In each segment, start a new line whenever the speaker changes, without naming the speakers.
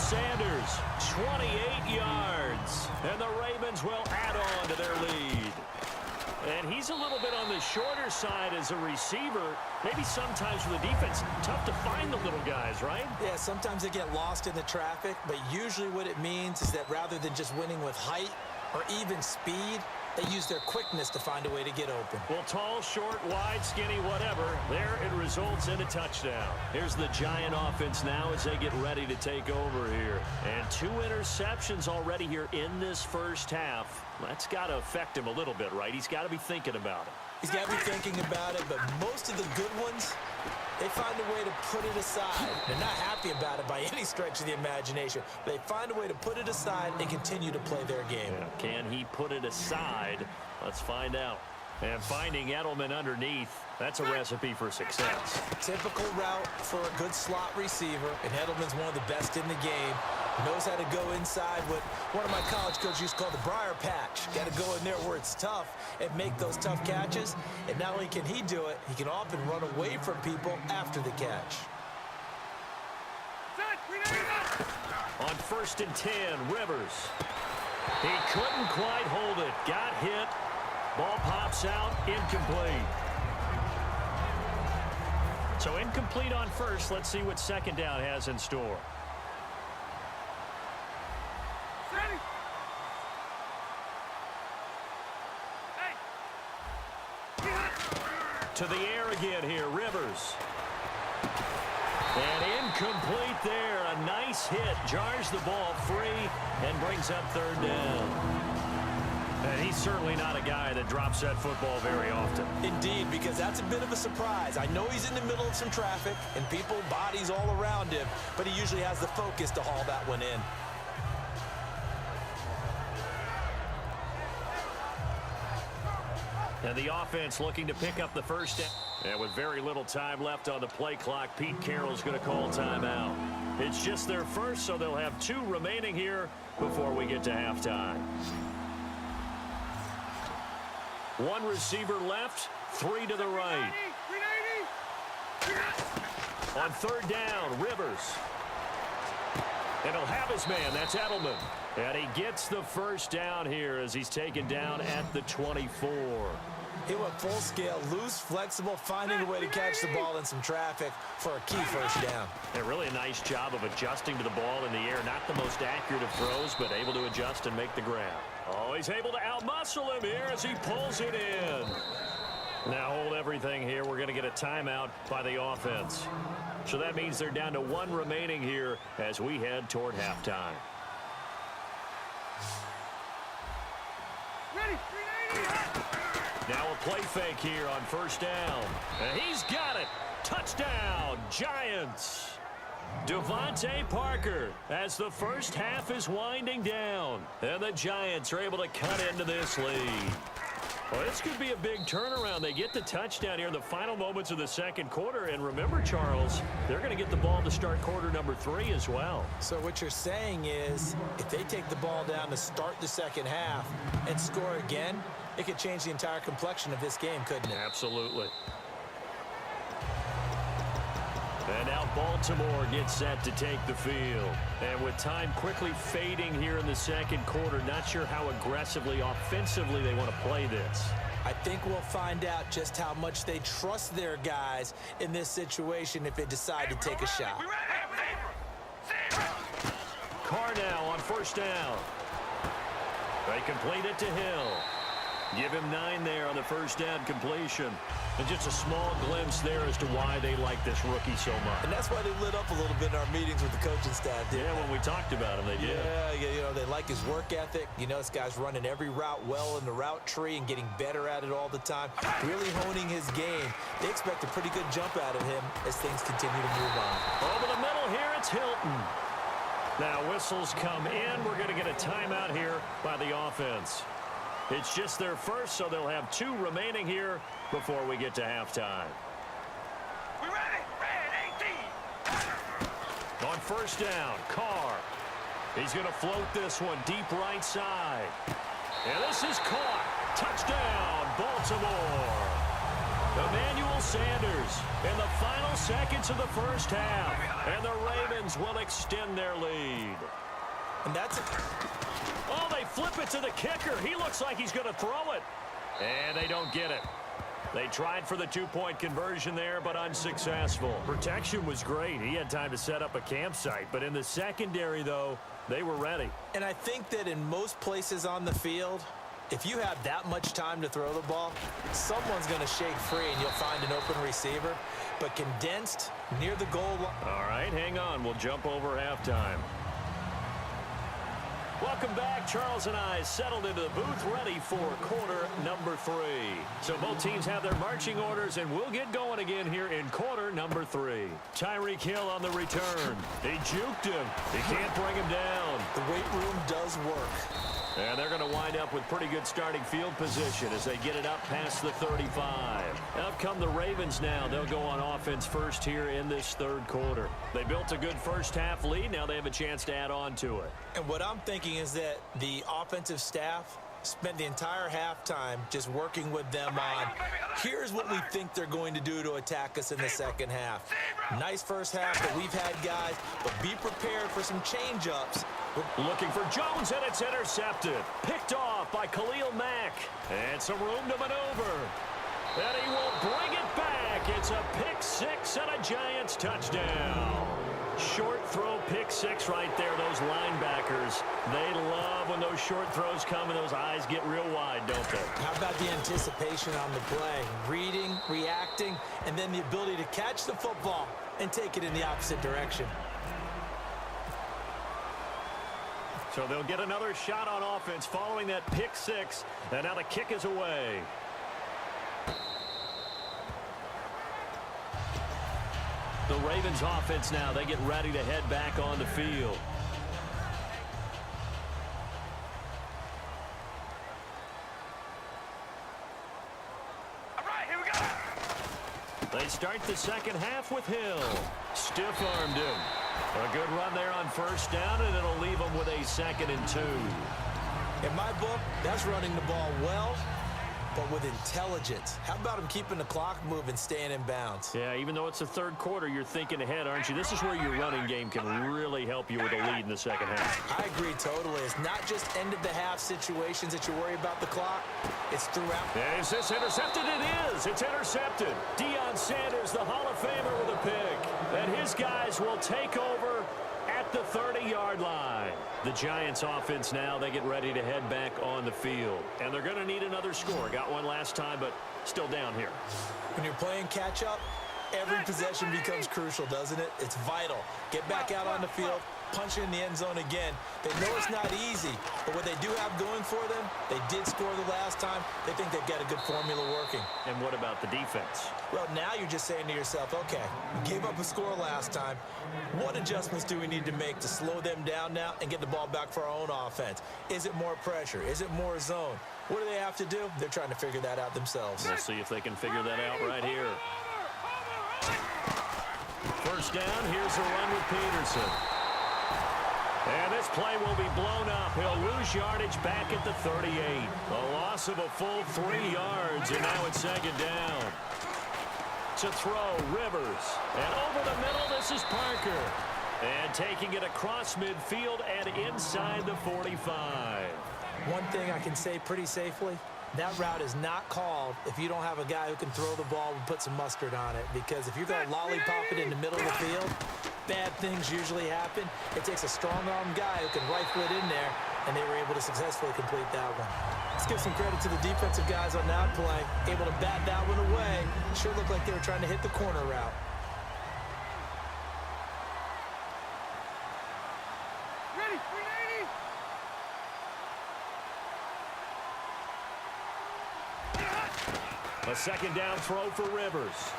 Sanders, 28 yards. And the Ravens will add on to their lead. And he's a little bit on the shorter side as a receiver. Maybe sometimes for the defense, tough to find the little guys, right?
Yeah, sometimes they get lost in the traffic, but usually what it means is that rather than just winning with height or even speed, they use their quickness to find a way to get open.
Well, tall, short, wide, skinny, whatever, there it results in a touchdown. Here's the Giant offense now as they get ready to take over here. And 2 interceptions already here in this first half. That's got to affect him a little bit, right? He's got to be thinking about it.
He's got to be thinking about it, but most of the good ones, they find a way to put it aside. They're not happy about it by any stretch of the imagination. They find a way to put it aside and continue to play their game.
Yeah, can he put it aside? Let's find out. And finding Edelman underneath, that's a recipe for success.
Typical route for a good slot receiver, and Edelman's one of the best in the game. Knows how to go inside what one of my college coaches used to call the briar patch. Got to go in there where it's tough and make those tough catches. And not only can he do it, he can often run away from people after the catch.
On 1st and 10, Rivers. He couldn't quite hold it. Got hit. Ball pops out. Incomplete. So incomplete on first. Let's see what second down has in store. To the air again here, Rivers. And incomplete there. A nice hit. Jars the ball free and brings up 3rd down. And he's certainly not a guy that drops that football very often.
Indeed, because that's a bit of a surprise. I know he's in the middle of some traffic and people, bodies all around him, but he usually has the focus to haul that one in.
And the offense looking to pick up the first down. And with very little time left on the play clock, Pete Carroll's going to call timeout. It's just their first, so they'll have 2 remaining here before we get to halftime. 1 receiver left, 3 to the right. On 3rd down, Rivers. And he'll have his man. That's Edelman. And he gets the first down here as he's taken down at the 24.
He went full scale, loose, flexible, finding a way to catch the ball in some traffic for a key first down.
And really a nice job of adjusting to the ball in the air. Not the most accurate of throws, but able to adjust and make the grab. Oh, he's able to outmuscle him here as he pulls it in. Now hold everything here. We're going to get a timeout by the offense. So that means they're down to 1 remaining here as we head toward halftime. Now a play fake here on 1st down. And he's got it. Touchdown, Giants. Devontae Parker as the first half is winding down. And the Giants are able to cut into this lead. Well, this could be a big turnaround. They get the touchdown here in the final moments of the second quarter. And remember, Charles, they're going to get the ball to start quarter number 3 as well.
So what you're saying is if they take the ball down to start the second half and score again, it could change the entire complexion of this game, couldn't it?
Absolutely. And now Baltimore gets set to take the field. And with time quickly fading here in the second quarter, not sure how aggressively, offensively they want to play this.
I think we'll find out just how much they trust their guys in this situation if they decide to take a shot.
Carr now on 1st down. They complete it to Hill. Give him 9 there on the 1st down completion. And just a small glimpse there as to why they like this rookie so much.
And that's why they lit up a little bit in our meetings with the coaching staff.
Yeah, when we talked about him, they did.
Yeah, you know, they like his work ethic. You know, this guy's running every route well in the route tree and getting better at it all the time. Really honing his game. They expect a pretty good jump out of him as things continue to move on.
Over the middle here, it's Hilton. Now whistles come in. We're going to get a timeout here by the offense. It's just their first, so they'll have 2 remaining here before we get to halftime.
We ready? Ready, 18.
On 1st down, Carr. He's going to float this one deep right side. And this is caught. Touchdown, Baltimore. Emmanuel Sanders in the final seconds of the first half. And the Ravens will extend their lead.
And that's it.
Oh, they flip it to the kicker. He looks like he's going to throw it. And they don't get it. They tried for the two-point conversion there, but unsuccessful. Protection was great. He had time to set up a campsite. But in the secondary, though, they were ready.
And I think that in most places on the field, if you have that much time to throw the ball, someone's going to shake free and you'll find an open receiver. But condensed near the goal line.
All right, hang on. We'll jump over halftime. Welcome back. Charles and I settled into the booth ready for quarter number 3. So both teams have their marching orders, and we'll get going again here in quarter number 3. Tyreek Hill on the return. He juked him. He can't bring him down.
The weight room does work.
And they're going to wind up with pretty good starting field position as they get it up past the 35. Up come the Ravens now. They'll go on offense first here in this third quarter. They built a good first half lead. Now they have a chance to add on to it.
And what I'm thinking is that the offensive staff spent the entire halftime just working with them on, here's what we think they're going to do to attack us in the second half. Nice first half that we've had, guys, but be prepared for some change-ups.
Looking for Jones, and it's intercepted. Picked off by Khalil Mack. And some room to maneuver. And he will bring it back. It's a pick six and a Giants touchdown. Short throw pick six right there. Those linebackers, they love when those short throws come and those eyes get real wide, don't they?
How about the anticipation on the play? Reading, reacting, and then the ability to catch the football and take it in the opposite direction.
So they'll get another shot on offense following that pick six. And now the kick is away. The Ravens offense now, they get ready to head back on the field.
All right, here we go.
They start the second half with Hill. Stiff-armed him. A good run there on first down, and it'll leave them with a 2nd and 2.
In my book, that's running the ball well, but with intelligence. How about him keeping the clock moving, staying in bounds?
Yeah, even though it's the third quarter, you're thinking ahead, aren't you? This is where your running game can really help you with a lead in the second half.
I agree totally. It's not just end-of-the-half situations that you worry about the clock. It's throughout.
Is this intercepted? It is. It's intercepted. Deion Sanders, the Hall of Famer, with a pick. And his guys will take over at the 30-yard line. The Giants offense now, they get ready to head back on the field. And they're going to need another score. Got one last time, but still down here.
When you're playing catch-up, every possession becomes crucial, doesn't it? It's vital. Get back out on the field, punch it in the end zone again. They know it's not easy, but what they do have going for them, they did score the last time. They think they've got a good formula working.
And what about the defense?
Well, now you're just saying to yourself, okay, we gave up a score last time. What adjustments do we need to make to slow them down now and get the ball back for our own offense? Is it more pressure? Is it more zone? What do they have to do? They're trying to figure that out themselves.
We'll see if they can figure that out right here. First down, here's a run with Peterson. And this play will be blown up. He'll lose yardage back at the 38. A loss of a full 3 yards, and now it's 2nd down. To throw, Rivers. And over the middle, this is Parker. And taking it across midfield and inside the 45.
One thing I can say pretty safely, that route is not called if you don't have a guy who can throw the ball and put some mustard on it. Because if you're going to lollipop it in the middle of the field, bad things usually happen. It takes a strong-arm guy who can rifle it in there, and they were able to successfully complete that one. Let's give some credit to the defensive guys on that play. Able to bat that one away. Sure looked like they were trying to hit the corner route.
Ready, 380.
A 2nd down throw for Rivers.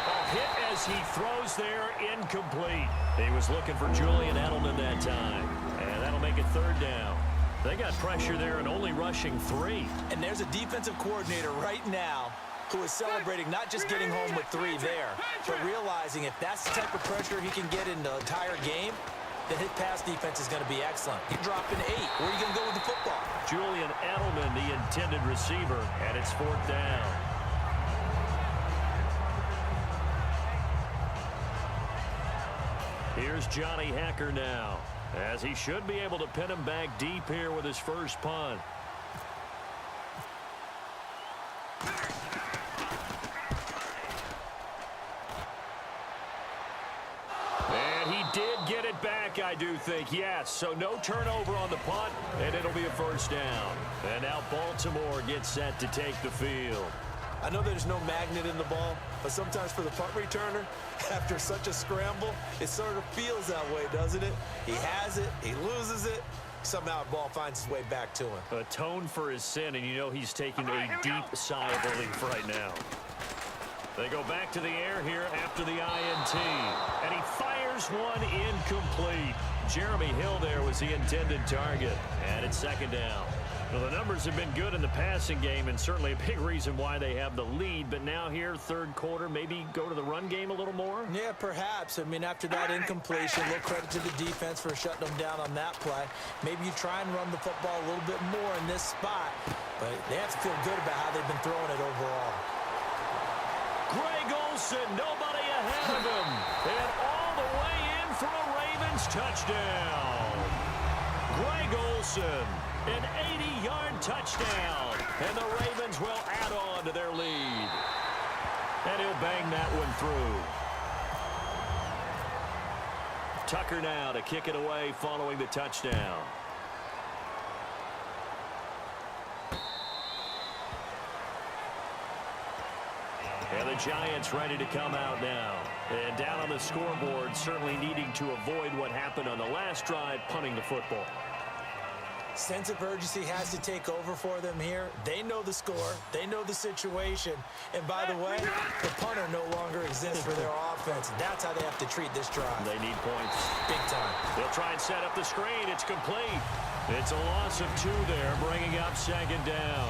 A hit as he throws there, incomplete. He was looking for Julian Edelman that time. And that'll make it 3rd down. They got pressure there and only rushing 3.
And there's a defensive coordinator right now who is celebrating not just getting home with 3 there, but realizing if that's the type of pressure he can get in the entire game, then his pass defense is going to be excellent. You're dropping 8. Where are you going to go with the football?
Julian Edelman, the intended receiver, and it's 4th down. Here's Johnny Hecker now, as he should be able to pin him back deep here with his first punt. And he did get it back, I do think, yes. So no turnover on the punt, and it'll be a first down. And now Baltimore gets set to take the field.
I know there's no magnet in the ball, but sometimes for the punt returner, after such a scramble, it sort of feels that way, doesn't it? He has it, he loses it, somehow the ball finds its way back to him.
Atone for his sin, and you know he's taking a deep sigh of relief right now. They go back to the air here after the INT, and he fires one incomplete. Jeremy Hill there was the intended target, and it's second down. Well, the numbers have been good in the passing game, and certainly a big reason why they have the lead. But now here, third quarter, maybe go to the run game a little more?
Yeah, perhaps. I mean, after that incompletion, a little credit to the defense for shutting them down on that play. Maybe you try and run the football a little bit more in this spot, but they have to feel good about how they've been throwing it overall.
Greg Olsen, nobody ahead of him, and all the way in for a Ravens touchdown. Greg Olsen, an 80-yard touchdown, and the Ravens will add on to their lead. And he'll bang that one through. Tucker now to kick it away following the touchdown. And the Giants ready to come out now. And down on the scoreboard, certainly needing to avoid what happened on the last drive, punting the football.
Sense of urgency has to take over for them here. They know the score. They know the situation. And by the way, the punter no longer exists for their offense. That's how they have to treat this drive.
They need points.
Big time.
They'll try and set up the screen. It's complete. It's a loss of 2 there, bringing up second down.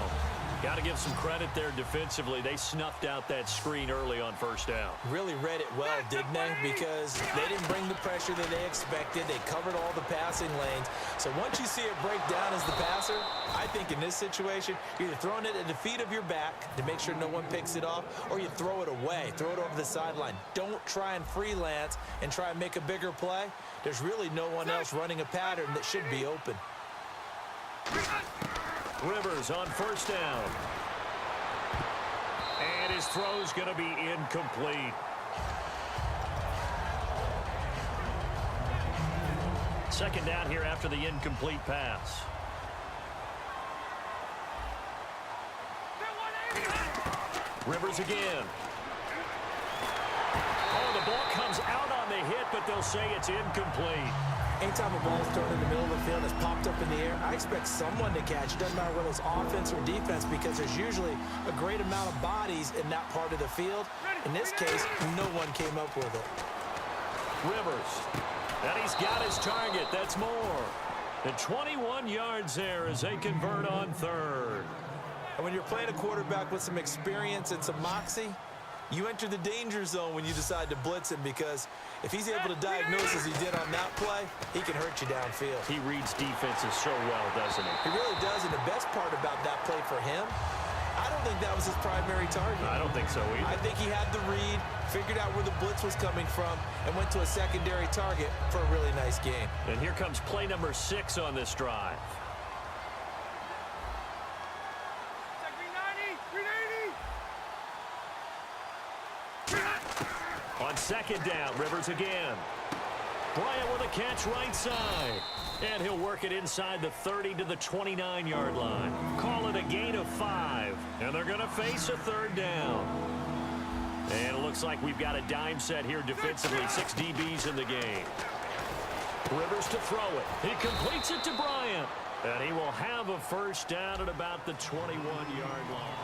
Got to give some credit there defensively. They snuffed out that screen early on first down.
Really read it well, didn't they? Because they didn't bring the pressure that they expected. They covered all the passing lanes. So once you see it break down as the passer, I think in this situation, you're either throwing it at the feet of your back to make sure no one picks it off, or you throw it away, throw it over the sideline. Don't try and freelance and try and make a bigger play. There's really no one else running a pattern that should be open.
Rivers on first down. And his throw's going to be incomplete. Second down here after the incomplete pass. Rivers again. Oh, the ball comes out on the hit, but they'll say it's incomplete.
Anytime a ball is thrown in the middle of the field that's popped up in the air, I expect someone to catch. It doesn't matter whether it's offense or defense, because there's usually a great amount of bodies in that part of the field. In this case, no one came up with it.
Rivers. And he's got his target. That's more. And 21 yards there as they convert on third.
And when you're playing a quarterback with some experience and some moxie, you enter the danger zone when you decide to blitz him, because if he's able to diagnose as he did on that play, he can hurt you downfield.
He reads defenses so well, doesn't he?
He really does, and the best part about that play for him, I don't think that was his primary target.
I don't think so either.
I think he had the read, figured out where the blitz was coming from, and went to a secondary target for a really nice game.
And here comes play number 6 on this drive. On second down, Rivers again. Bryant with a catch right side. And he'll work it inside the 30 to the 29-yard line. Call it a gain of 5. And they're going to face a third down. And it looks like we've got a dime set here defensively. 6 DBs in the game. Rivers to throw it. He completes it to Bryant. And he will have a first down at about the 21-yard line.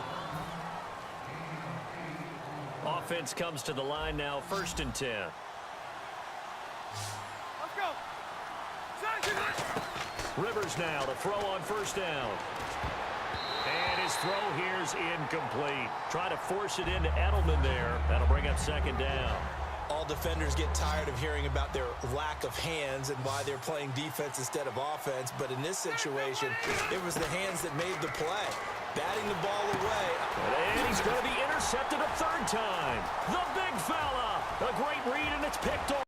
Offense comes to the line now, 1st and 10.
Let's go.
Rivers now to throw on first down. And his throw here's incomplete. Try to force it into Edelman there. That'll bring up second down.
All defenders get tired of hearing about their lack of hands and why they're playing defense instead of offense. But in this situation, it was the hands that made the play. Batting the ball away.
And he's going to be intercepted a third time. The big fella. A great read, and it's picked off.